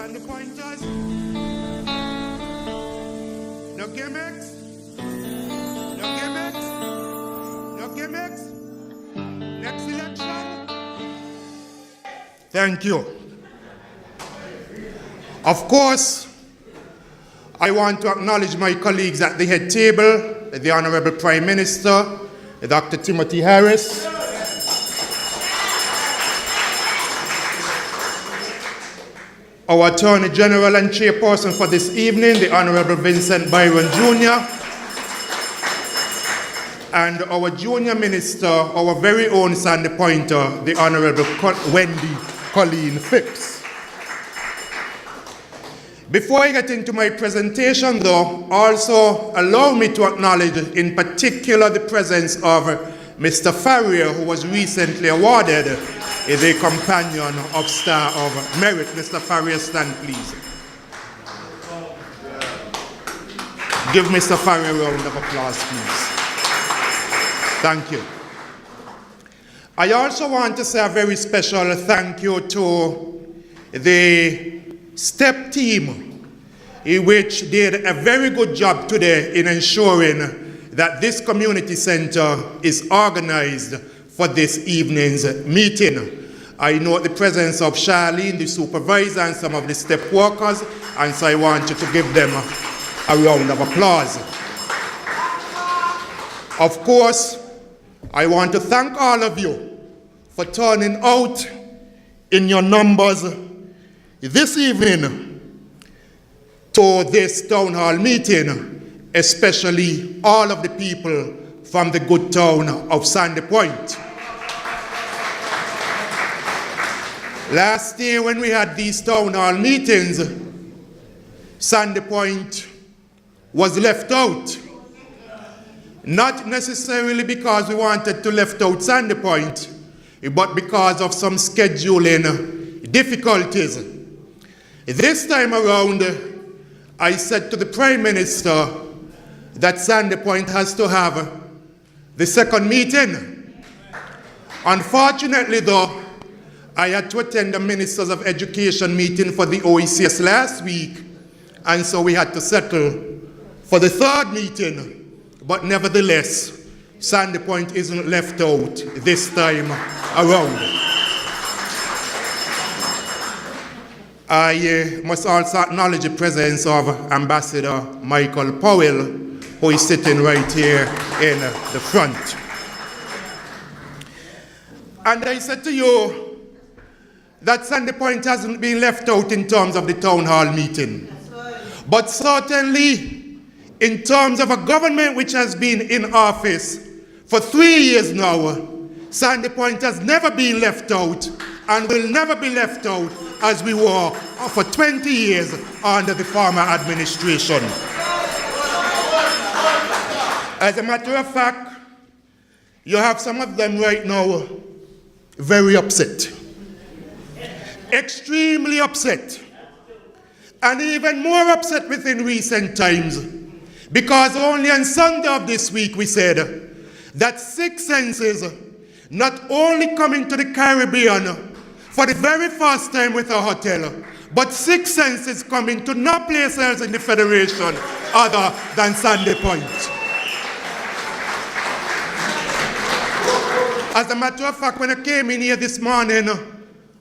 Sandy Pointers. No gimmicks. No gimmicks. No gimmicks. Next election. Thank you. Of course, I want to acknowledge my colleagues at the head table, the Honorable Prime Minister, Dr. Timothy Harris, our Attorney General and Chairperson for this evening, the Honorable Vincent Byron Jr., and our Junior Minister, our very own Sandy Pointer, the Honorable Wendy Colleen Phipps. Before I get into my presentation, though, also allow me to acknowledge in particular the presence of Mr. Farrier, who was recently awarded the Companion of Star of Merit. Mr. Farrier, stand please. Give Mr. Farrier a round of applause, please. Thank you. I also want to say a very special thank you to the STEP team, which did a very good job today in ensuring that this community center is organized for this evening's meeting. I know the presence of Charlene, the supervisor, and some of the STEP workers, and so I want you to give them a round of applause. Of course, I want to thank all of you for turning out in your numbers this evening to this town hall meeting, especially all of the people from the good town of Sandy Point. Last year when we had these town hall meetings, Sandy Point was left out. Not necessarily because we wanted to left out Sandy Point, but because of some scheduling difficulties. This time around, I said to the Prime Minister that Sandy Point has to have the second meeting. Unfortunately, though, I had to attend the Ministers of Education meeting for the OECS last week, and so we had to settle for the third meeting. But nevertheless, Sandy Point isn't left out this time around. I must also acknowledge the presence of Ambassador Michael Powell, who is sitting right here in the front. And I said to you that Sandy Point hasn't been left out in terms of the town hall meeting. But certainly, in terms of a government which has been in office for 3 years now, Sandy Point has never been left out and will never be left out as we were for 20 years under the former administration. As a matter of fact, you have some of them right now very upset. Extremely upset. And even more upset within recent times. Because only on Sunday of this week we said that 6 senses not only coming to the Caribbean for the very first time with a hotel, but 6 senses coming to no place else in the Federation other than Sandy Point. As a matter of fact, when I came in here this morning,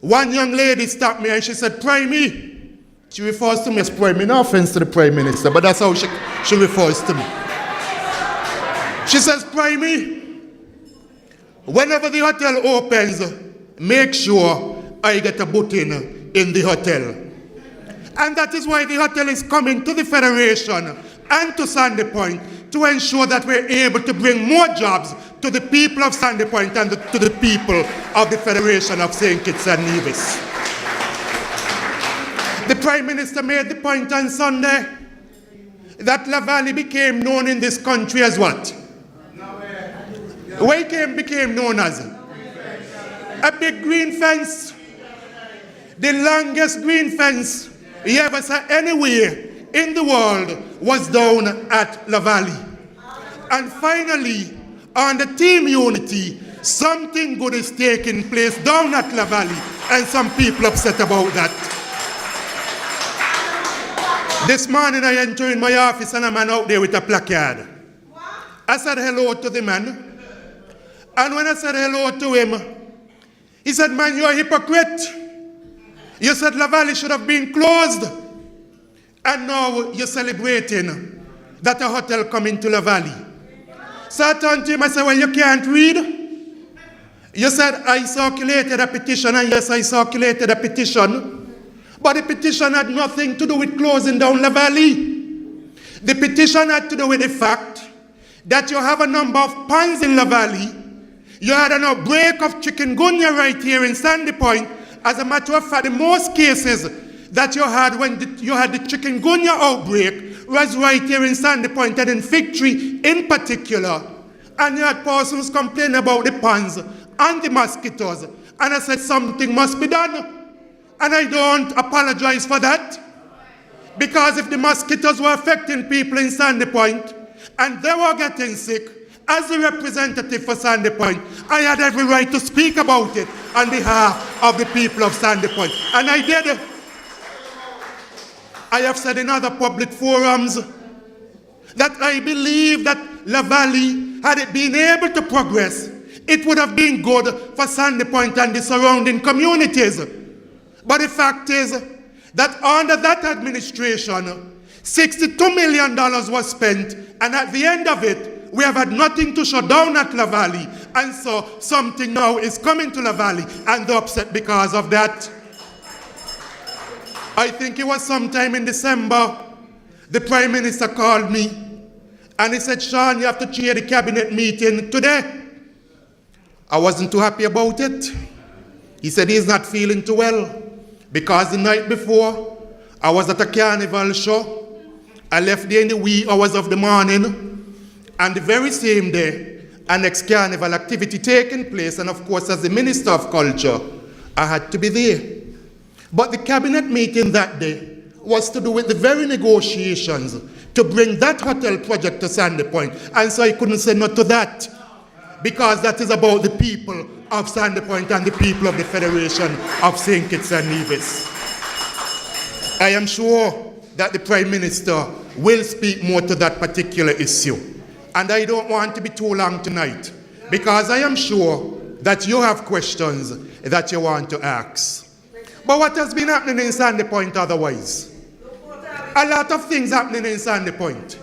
one young lady stopped me and she said, "Primey." She refers to me as Primey, no offense to the Prime Minister, but that's how she refers to me. She says, "Primey, whenever the hotel opens, make sure I get a booking in the hotel." And that is why the hotel is coming to the Federation and to Sandy Point to ensure that we're able to bring more jobs to the people of Sandy Point and to the people of the Federation of St. Kitts and Nevis. The Prime Minister made the point on Sunday that La Valley became known in this country as what? What became known as? A big green fence. The longest green fence you ever saw anywhere in the world was down at La Valley. And finally, under Team Unity, something good is taking place down at La Valley, and some people upset about that. This morning I entered in my office and a man out there with a placard. I said hello to the man. And when I said hello to him, he said, man, you're a hypocrite. You said La Valley should have been closed. And now you're celebrating that a hotel coming to La Valley. So I turned to him, I said, well, you can't read. You said, I circulated a petition, and yes, I circulated a petition. But the petition had nothing to do with closing down La Valley. The petition had to do with the fact that you have a number of ponds in La Valley. You had an outbreak of chikungunya right here in Sandy Point. As a matter of fact, the most cases that you had when you had the chikungunya outbreak was right here in Sandy Point and in Fig Tree in particular. And you had persons complaining about the ponds and the mosquitoes. And I said something must be done. And I don't apologize for that. Because if the mosquitoes were affecting people in Sandy Point and they were getting sick, as a representative for Sandy Point, I had every right to speak about it on behalf of the people of Sandy Point. And I did. I have said in other public forums that I believe that La Valley, had it been able to progress, it would have been good for Sandy Point and the surrounding communities. But the fact is that under that administration, $62 million was spent, and at the end of it, we have had nothing to shut down at La Valley. And so something now is coming to La Valley, and they're upset because of that. I think it was sometime in December, the Prime Minister called me, and he said, Shawn, you have to chair the cabinet meeting today. I wasn't too happy about it. He said he's not feeling too well. Because the night before, I was at a carnival show. I left there in the wee hours of the morning. And the very same day, an ex-carnival activity taking place. And of course, as the Minister of Culture, I had to be there. But the cabinet meeting that day was to do with the very negotiations to bring that hotel project to Sandy Point. And so I couldn't say no to that. Because that is about the people of Sandy Point and the people of the Federation of St. Kitts and Nevis. I am sure that the Prime Minister will speak more to that particular issue. And I don't want to be too long tonight, because I am sure that you have questions that you want to ask. But what has been happening in Sandy Point otherwise? A lot of things happening in Sandy Point.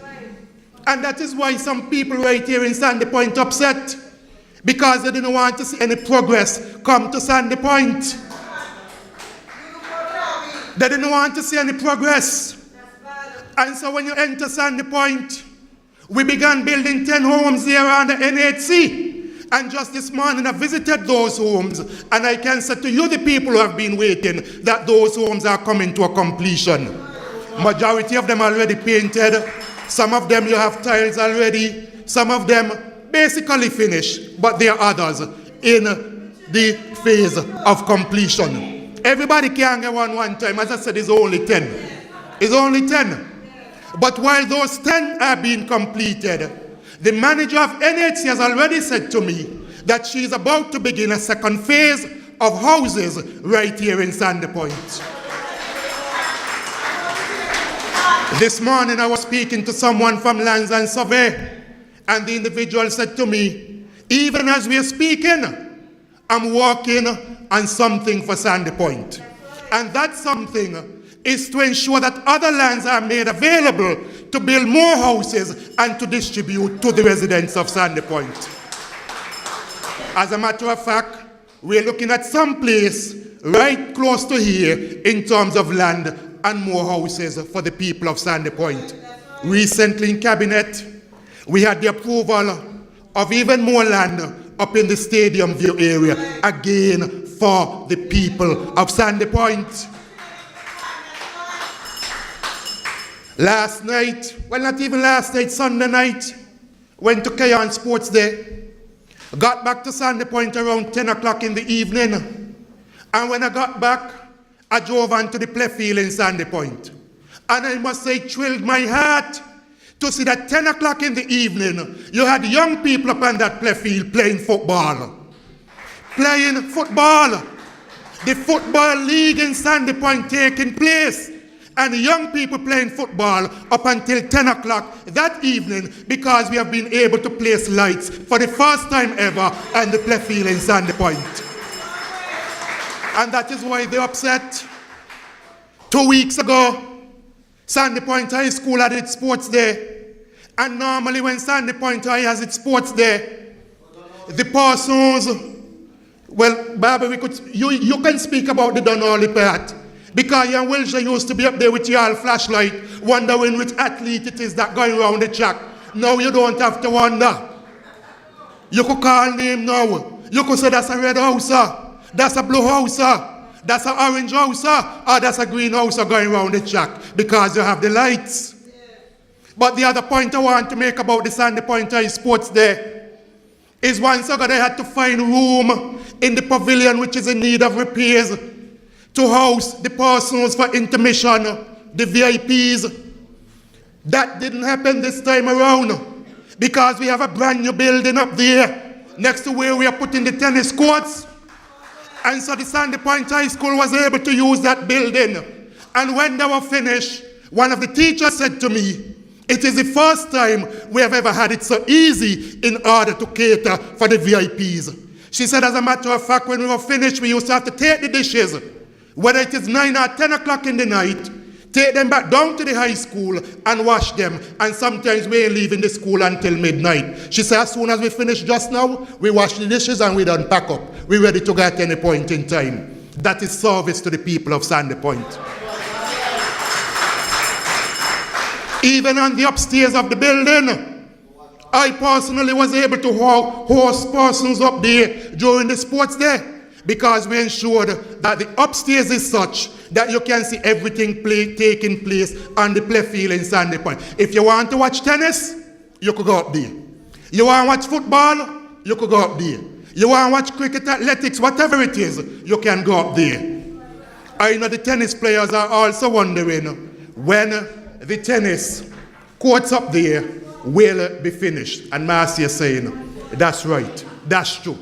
And that is why some people right here in Sandy Point upset. Because they didn't want to see any progress come to Sandy Point. They didn't want to see any progress. And so when you enter Sandy Point, we began building 10 homes here on the NHC. And just this morning I visited those homes, and I can say to you, the people who have been waiting, that those homes are coming to a completion. Majority of them already painted. Some of them you have tiles already. Some of them basically finished, but there are others in the phase of completion. Everybody can get one time. As I said, it's only 10. It's only 10. But while those 10 are being completed, the manager of NHC has already said to me that she is about to begin a second phase of houses right here in Sandy Point. This morning I was speaking to someone from Lands and Survey, and the individual said to me, even as we are speaking, I'm working on something for Sandy Point. And that something is to ensure that other lands are made available to build more houses and to distribute to the residents of Sandy Point. As a matter of fact, we're looking at some place right close to here in terms of land and more houses for the people of Sandy Point. Recently in Cabinet, we had the approval of even more land up in the Stadium View area, again for the people of Sandy Point. Last night, well, not even last night, Sunday night, went to Kayan Sports Day. Got back to Sandy Point around 10 o'clock in the evening. And when I got back, I drove on to the play field in Sandy Point. And I must say, it thrilled my heart to see that 10 o'clock in the evening, you had young people up on that play field playing football. The Football League in Sandy Point taking place. and young people playing football up until 10 o'clock that evening because we have been able to place lights for the first time ever on the play field in Sandy Point. And that is why they're upset. 2 weeks ago, Sandy Point High School had its sports day. And normally when Sandy Point High has its sports day, the persons, well, Barbara, you can speak about the Donnelly part. Because you and Wilshire used to be up there with your flashlight, wondering which athlete it is that going around the track. Now you don't have to wonder. You could call name now. You could say that's a red houser, that's a blue houser, that's an orange houser, or that's a green houser going around the track because you have the lights. But the other point I want to make about the Sandy Point High Sports Day is once ago they had to find room in the pavilion which is in need of repairs to house the persons for intermission, the VIPs. That didn't happen this time around because we have a brand new building up there next to where we are putting the tennis courts. And so the Sandy Point High School was able to use that building. And when they were finished, one of the teachers said to me, it is the first time we have ever had it so easy in order to cater for the VIPs. She said, as a matter of fact, when we were finished, we used to have to take the dishes, whether it is 9 or 10 o'clock in the night, take them back down to the high school and wash them. And sometimes we ain't leaving the school until midnight. She said, as soon as we finish just now, we wash the dishes and we don't pack up. We're ready to go at any point in time. That is service to the people of Sandy Point. Even on the upstairs of the building, I personally was able to host persons up there during the sports day because we ensured that the upstairs is such that you can see everything taking place on the play field in Sandy Point. If you want to watch tennis, you could go up there. You want to watch football, you could go up there. You want to watch cricket, athletics, whatever it is, you can go up there. I know the tennis players are also wondering when the tennis courts up there will be finished. And Marcia is saying, that's right, that's true.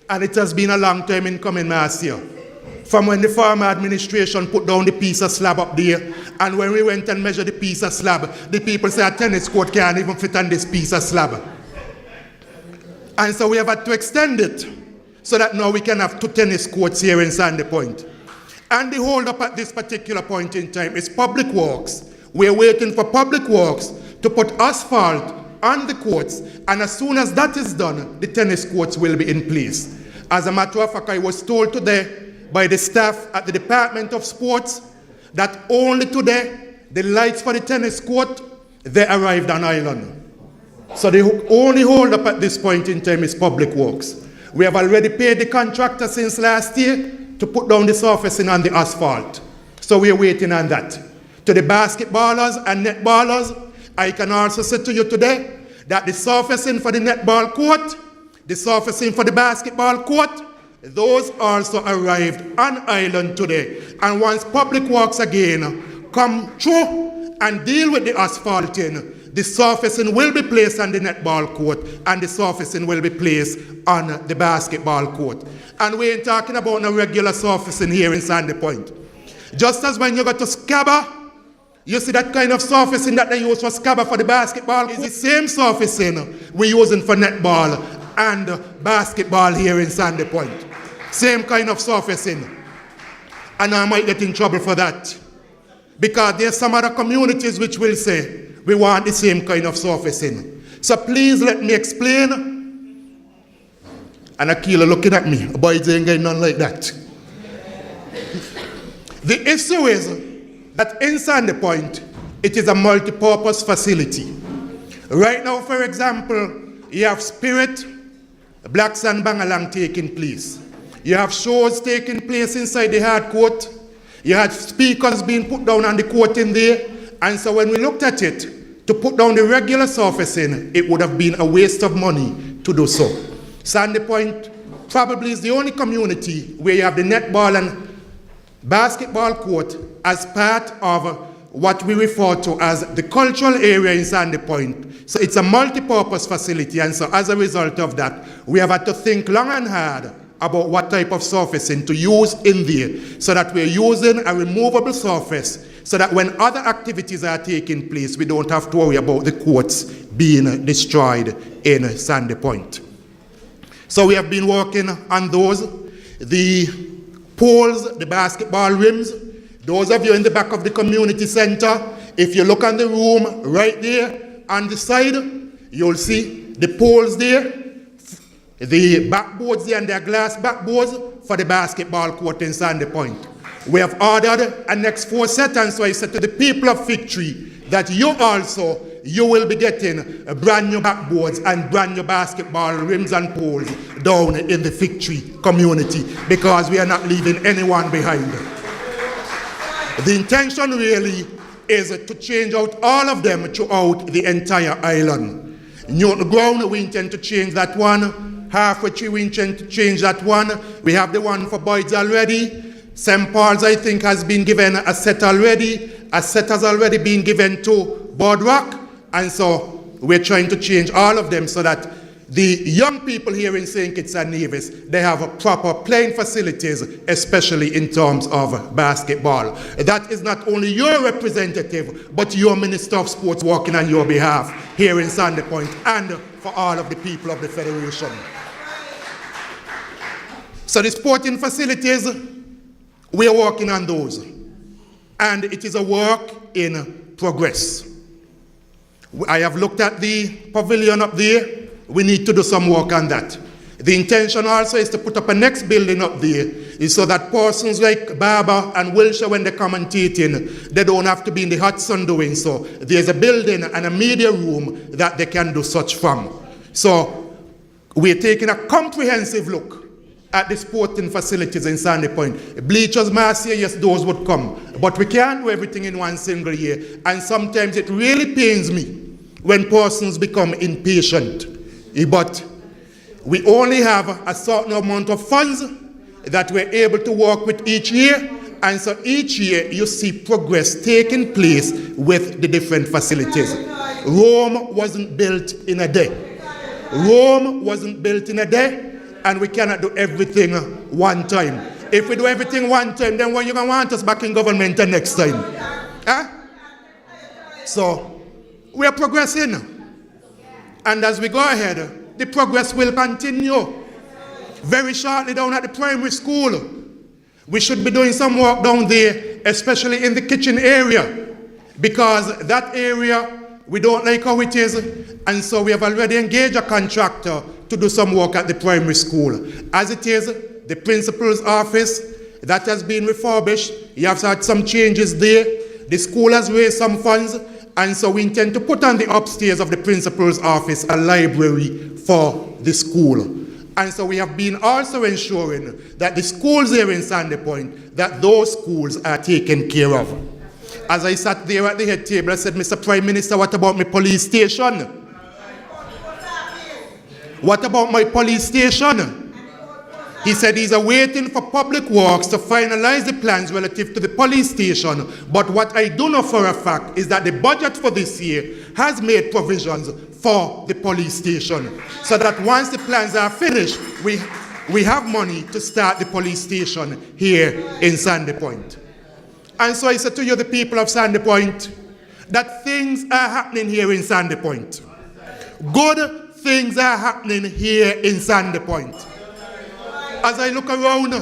And it has been a long time in coming, Marcia. From when the former administration put down the piece of slab up there, and when we went and measured the piece of slab, the people said a tennis court can't even fit on this piece of slab. And so we have had to extend it, so that now we can have 2 tennis courts here in Sandy Point. And the hold up at this particular point in time is public works. We're waiting for public works to put asphalt on the courts, and as soon as that is done, the tennis courts will be in place. As a matter of fact, I was told today by the staff at the Department of Sports that only today, the lights for the tennis court, they arrived on island. So the only hold up at this point in time is public works. We have already paid the contractor since last year to put down the surfacing on the asphalt. So we are waiting on that. To the basketballers and netballers, I can also say to you today that the surfacing for the netball court, the surfacing for the basketball court, those also arrived on island today. And once public works again come through and deal with the asphalting, the surfacing will be placed on the netball court and the surfacing will be placed on the basketball court. And we ain't talking about no regular surfacing here in Sandy Point. Just as when you go to Scabba, you see that kind of surfacing that they use for Scabba for the basketball is the same surfacing we're using for netball and basketball here in Sandy Point. Same kind of surfacing. And I might get in trouble for that. Because there's some other communities which will say, we want the same kind of surfacing. So please let me explain. And Akila looking at me, boys ain't getting none like that. The issue is that in Sandy Point, it is a multi-purpose facility. Right now, for example, you have Spirit, Blacks and Bangalang taking place. You have shows taking place inside the hard court. You had speakers being put down on the court in there. And so when we looked at it, to put down the regular surfacing, it would have been a waste of money to do so. Sandy Point probably is the only community where you have the netball and basketball court as part of what we refer to as the cultural area in Sandy Point. So it's a multi-purpose facility, and so as a result of that, we have had to think long and hard about what type of surfacing to use in there, so that we're using a removable surface so that when other activities are taking place, we don't have to worry about the courts being destroyed in Sandy Point. So we have been working on those. The poles, the basketball rims, those of you in the back of the community center, if you look on the room right there on the side, you'll see the poles there, the backboards there, and their glass backboards for the basketball court in Sandy Point. We have ordered a next 4 set, and so I said to the people of Victory that you will be getting brand new backboards and brand new basketball rims and poles down in the Victory community, because we are not leaving anyone behind. The intention really is to change out all of them throughout the entire island. Newton Ground, we intend to change that one. Halfway Tree, we intend to change that one. We have the one for Boyd's already. St. Paul's, I think, has been given a set already. A set has already been given to Boardwalk. And so we're trying to change all of them so that the young people here in St. Kitts and Nevis, they have proper playing facilities, especially in terms of basketball. That is not only your representative, but your Minister of Sports working on your behalf here in Sandy Point and for all of the people of the Federation. So the sporting facilities, we are working on those. And it is a work in progress. I have looked at the pavilion up there. We need to do some work on that. The intention also is to put up a next building up there, so that persons like Barbara and Wilshire, when they're commentating, they don't have to be in the hot sun doing so. There's a building and a media room that they can do such from. So we're taking a comprehensive look at the sporting facilities in Sandy Point. Bleachers last year, yes, those would come. But we can't do everything in one single year. And sometimes it really pains me when persons become impatient. But we only have a certain amount of funds that we're able to work with each year. And so each year you see progress taking place with the different facilities. Rome wasn't built in a day. Rome wasn't built in a day. And we cannot do everything one time. If we do everything one time, then when you going to want us back in government the next time? Huh? So, we are progressing. And as we go ahead, the progress will continue. Very shortly down at the primary school, we should be doing some work down there, especially in the kitchen area. Because that area, we don't like how it is. And so we have already engaged a contractor to do some work at the primary school. As it is, the principal's office, that has been refurbished. You have had some changes there. The school has raised some funds, and so we intend to put on the upstairs of the principal's office a library for the school. And so we have been also ensuring that the schools here in Sandy Point, that those schools are taken care of. As I sat there at the head table, I said, Mr. Prime Minister, what about my police station? What about my police station? He said he's waiting for Public Works to finalize the plans relative to the police station. But what I do know for a fact is that the budget for this year has made provisions for the police station. So that once the plans are finished, we have money to start the police station here in Sandy Point. And so I said to you, the people of Sandy Point, that things are happening here in Sandy Point. Good things are happening here in Sandy Point. As I look around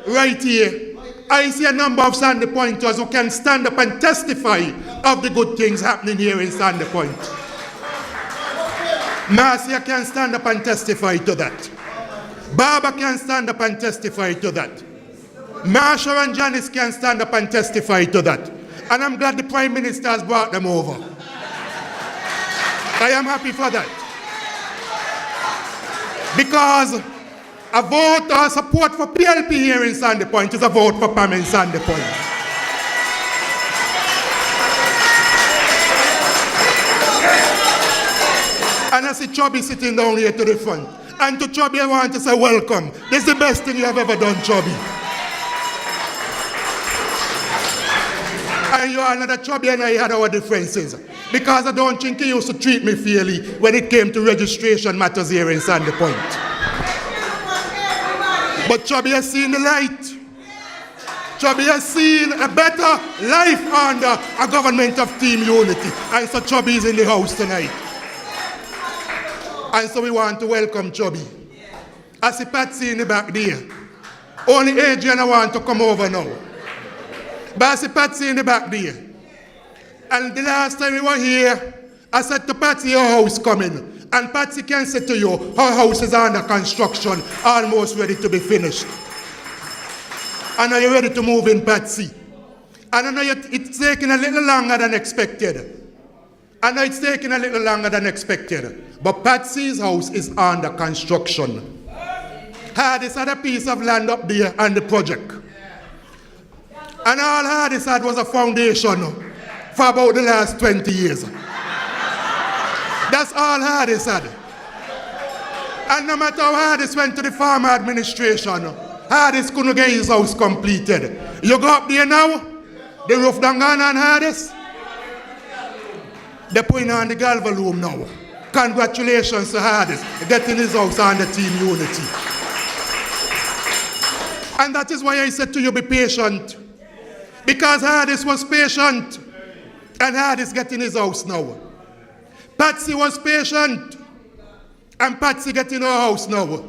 right here, I see a number of Sandy Pointers who can stand up and testify of the good things happening here in Sandy Point. Marcia can stand up and testify to that. Barbara can stand up and testify to that. Marsha and Janice can stand up and testify to that. And I'm glad the Prime Minister has brought them over. I am happy for that. Because a vote or support for PLP here in Sandy Point is a vote for Pam in Sandy Point. And I see Chubby sitting down here to the front. And to Chubby, I want to say welcome. This is the best thing you have ever done, Chubby. And you are another Chubby, and I had our differences. Because I don't think he used to treat me fairly when it came to registration matters here in Sandy Point. But Chubby has seen the light. Chubby has seen a better life under a government of team unity. And so Chubby is in the house tonight. And so we want to welcome Chubby. I see Patsy in the back there. Only Adrian I want to come over now. But I see Patsy in the back there. And the last time we were here, I said to Patsy, your house coming. And Patsy can say to you, her house is under construction, almost ready to be finished. And are you ready to move in, Patsy? And I know it's taking a little longer than expected. I know it's taking a little longer than expected. But Patsy's house is under construction. Hardis had a piece of land up there on the project. And all Hardis had was a foundation for about the last 20 years. That's all Hardis had. And no matter how Hardis went to the farmer administration, Hardis couldn't get his house completed. You go up there now, the roof done gone on Hardis. They're putting on the galva loom now. Congratulations to Hardis getting his house under team unity. And that is why I said to you, be patient. Because Hardis was patient. And Hardis getting his house now. Patsy was patient. And Patsy getting her house now.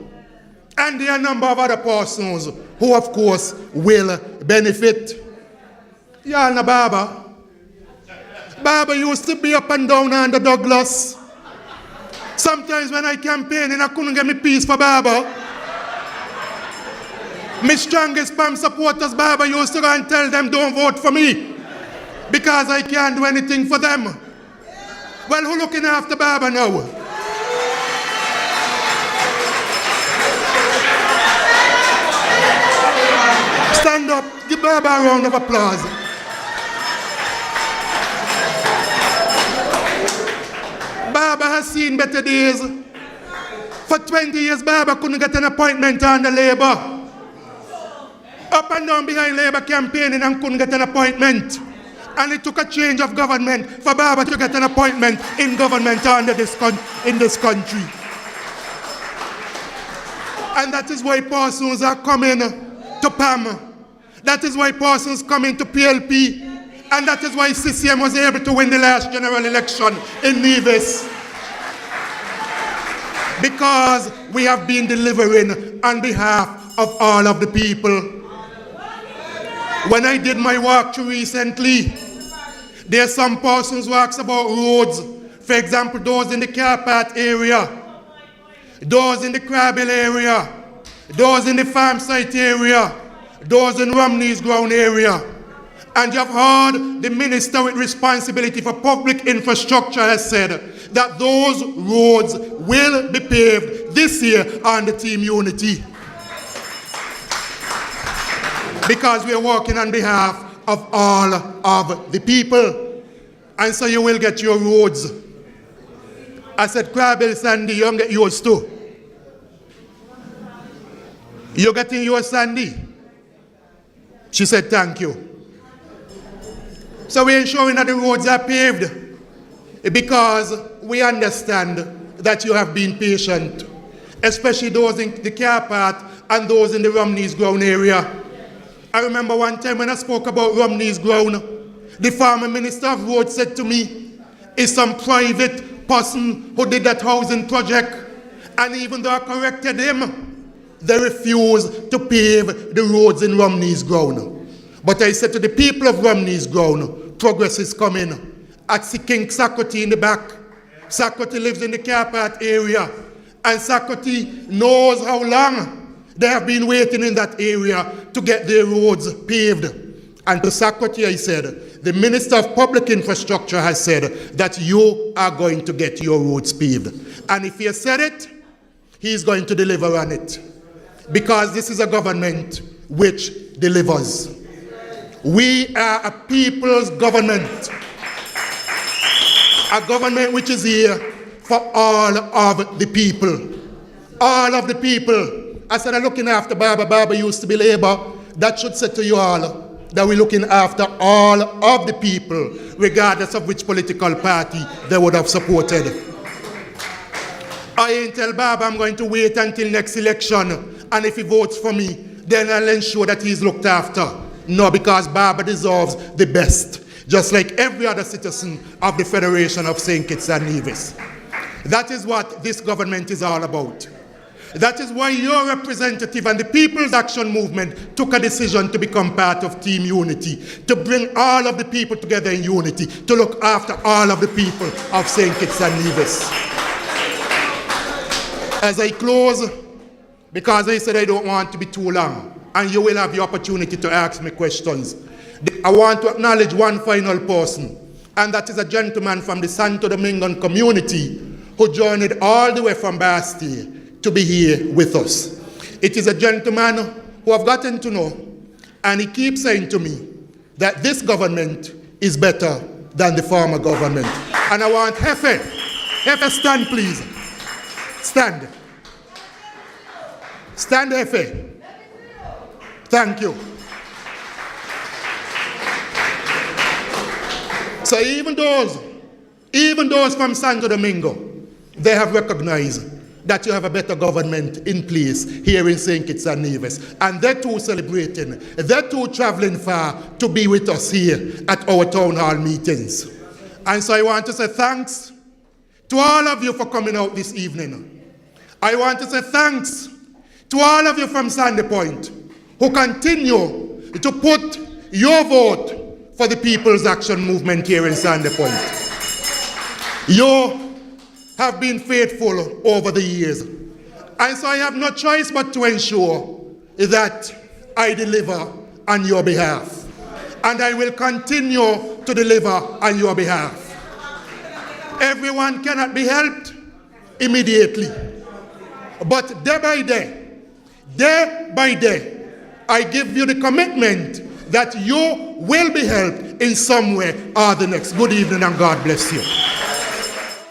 And there are a number of other persons who, of course, will benefit. Y'all know Baba. Baba used to be up and down under Douglas. Sometimes when I campaigned, I couldn't get me peace for Baba. My strongest PAM supporters, Baba, used to go and tell them, don't vote for me. Because I can't do anything for them. Well, who looking after Baba now? Stand up, give Baba a round of applause. Baba has seen better days. For 20 years, Baba couldn't get an appointment under Labour. Up and down behind Labour campaigning and couldn't get an appointment. And it took a change of government for Baba to get an appointment in government under in this country. And that is why persons are coming to PAM. That is why persons coming to PLP. And that is why CCM was able to win the last general election in Nevis. Because we have been delivering on behalf of all of the people. When I did my walkthrough recently, there are some persons who ask about roads. For example, those in the Carpat area, those in the Crabbill area, those in the farm site area, those in Romney's ground area. And you have heard the minister with responsibility for public infrastructure has said that those roads will be paved this year under Team Unity. Because we are working on behalf of all of the people. And so you will get your roads. I said, Crabbill, Sandy, you'll get yours too. You're getting yours, Sandy? She said, thank you. So we're ensuring that the roads are paved because we understand that you have been patient, especially those in the Carpat and those in the Romney's ground area. I remember one time when I spoke about Romney's ground, the former minister of roads said to me, it's some private person who did that housing project, and even though I corrected him, they refused to pave the roads in Romney's ground. But I said to the people of Romney's ground, progress is coming. I see King Sakoti in the back. Sakoti lives in the Carpat area, and Sakoti knows how long they have been waiting in that area to get their roads paved. And to Sakoti, I said, the Minister of Public Infrastructure has said that you are going to get your roads paved. And if he has said it, he is going to deliver on it. Because this is a government which delivers. We are a people's government. A government which is here for all of the people. All of the people. I said, I'm looking after Baba. Baba used to be Labour. That should say to you all that we're looking after all of the people, regardless of which political party they would have supported. I ain't tell Baba I'm going to wait until next election, and if he votes for me, then I'll ensure that he's looked after. No, because Barbara deserves the best, just like every other citizen of the Federation of St. Kitts and Nevis. That is what this government is all about. That is why your representative and the People's Action Movement took a decision to become part of Team Unity, to bring all of the people together in unity, to look after all of the people of St. Kitts and Nevis. As I close, because I said I don't want to be too long, and you will have the opportunity to ask me questions, I want to acknowledge one final person, and that is a gentleman from the Santo Domingo community who journeyed all the way from Bastille to be here with us. It is a gentleman who I've gotten to know, and he keeps saying to me that this government is better than the former government. And I want Hefe. Hefe, stand please. Stand. Stand, Hefe. Thank you. So even those from Santo Domingo, they have recognized that you have a better government in place here in St. Kitts and Nevis. And they're too celebrating, they're too traveling far to be with us here at our town hall meetings. And so I want to say thanks to all of you for coming out this evening. I want to say thanks to all of you from Sandy Point who continue to put your vote for the People's Action Movement here in Sandy Point. You have been faithful over the years. And so I have no choice but to ensure that I deliver on your behalf. And I will continue to deliver on your behalf. Everyone cannot be helped immediately. But day by day, I give you the commitment that you will be helped in some way or the next. Good evening and God bless you.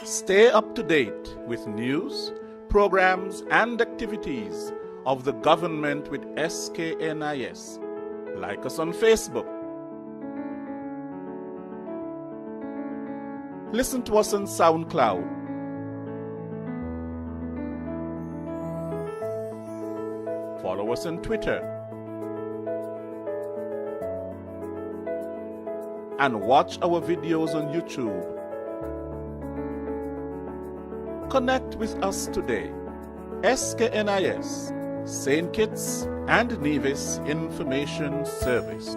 Stay up to date with news, programs, and activities of the government with SKNIS. Like us on Facebook. Listen to us on SoundCloud. Follow us on Twitter. And watch our videos on YouTube. Connect with us today. SKNIS, St. Kitts and Nevis Information Service.